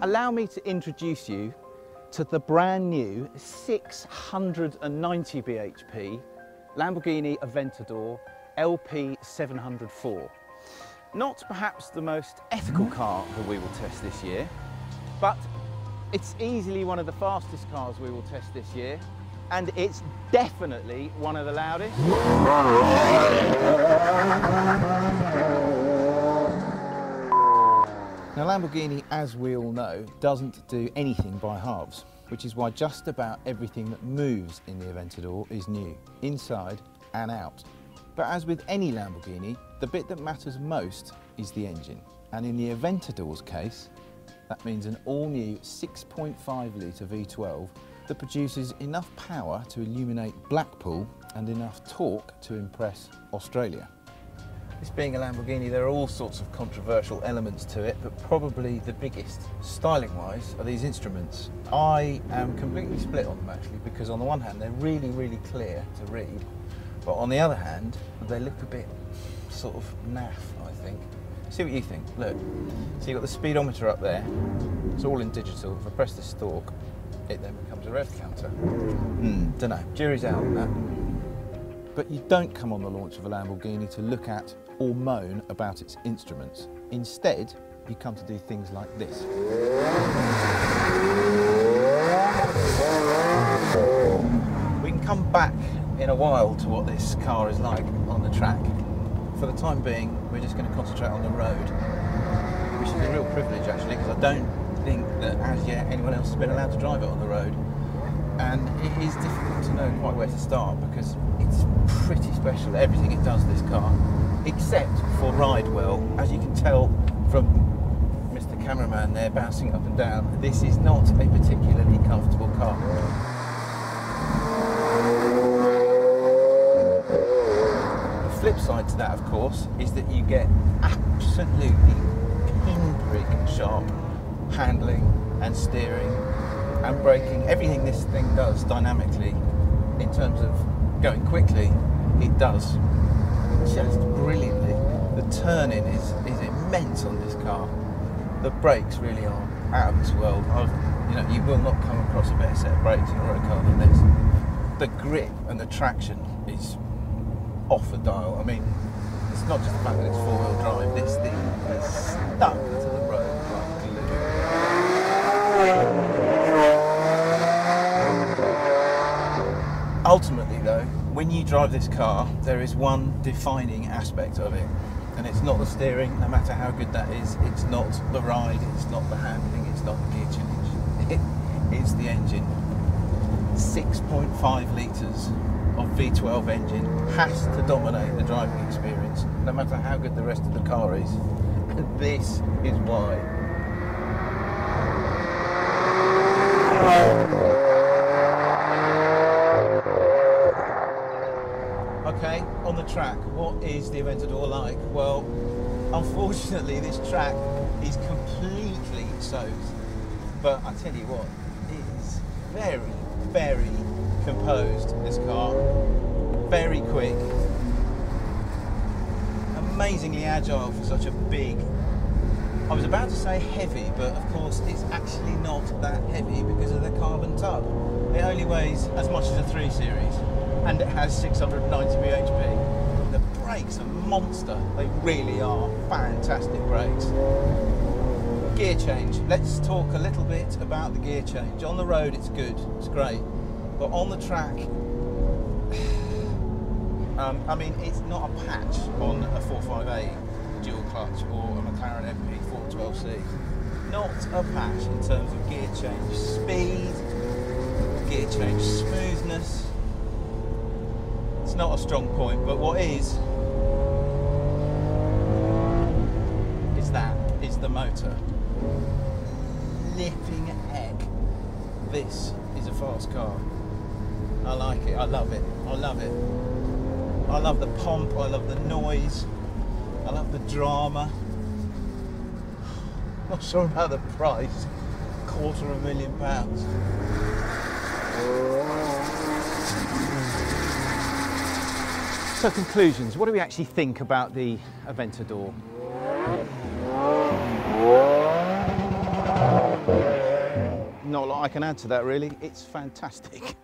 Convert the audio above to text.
allow me to introduce you to the brand new 690 bhp Lamborghini Aventador LP 704. Not perhaps the most ethical car that we will test this year, but it's easily one of the fastest cars we will test this year, and it's definitely one of the loudest. Now, Lamborghini, as we all know, doesn't do anything by halves, which is why just about everything that moves in the Aventador is new, inside and out. But as with any Lamborghini, the bit that matters most is the engine. And in the Aventador's case, that means an all-new 6.5 litre V12 that produces enough power to illuminate Blackpool and enough torque to impress Australia. This being a Lamborghini, there are all sorts of controversial elements to it, but probably the biggest, styling-wise, are these instruments. I am completely split on them actually, because on the one hand they're really, really clear to read, but on the other hand they look a bit sort of naff, I think. See what you think. Look, so you've got the speedometer up there, it's all in digital. If I press the stalk, it then becomes a rev counter. Don't know, jury's out on that. But you don't come on the launch of a Lamborghini to look at or moan about its instruments. Instead, you come to do things like this. We can come back in a while to what this car is like on the track. For the time being, we're just going to concentrate on the road, which is a real privilege actually, because I don't think that as yet anyone else has been allowed to drive it on the road. And it is difficult to know quite where to start because it's pretty special, everything it does, this car, except for ride well. As you can tell from Mr. Cameraman there bouncing up and down, this is not a particularly comfortable car. The flip side to that, of course, is that you get absolutely pinprick sharp handling and steering and braking. Everything this thing does dynamically in terms of going quickly, it does just brilliantly. The turning is immense on this car. The brakes really are out of this world. You will not come across a better set of brakes in a road car than this. The grip and the traction is off the dial. I mean, it's not just the fact that it's four-wheel drive. This thing is stuck to the road like glue. Ultimately though, when you drive this car, there is one defining aspect of it, and it's not the steering, no matter how good that is, it's not the ride, it's not the handling, it's not the gear change, it's the engine. 6.5 litres of V12 engine has to dominate the driving experience, no matter how good the rest of the car is, and this is why. Okay, on the track, what is the Aventador like? Well, unfortunately this track is completely soaked, but I tell you what, it is very, very composed, this car, very quick, amazingly agile for such a big, I was about to say heavy, but of course it's actually not that heavy because of the carbon tub. It only weighs as much as a 3 Series. And it has 690 bhp. The brakes are monster. They really are fantastic brakes. Gear change. Let's talk a little bit about the gear change. On the road it's good, it's great. But on the track, I mean, it's not a patch on a 458 dual clutch or a McLaren MP 412C. Not a patch in terms of gear change speed, gear change smoothness. It's not a strong point, but what is the motor. Flipping heck, this is a fast car. I like it, I love it, I love it. I love the pomp, I love the noise, I love the drama. Not sure about the price, £250,000. So conclusions, what do we actually think about the Aventador? not a lot I can add to that really. It's fantastic.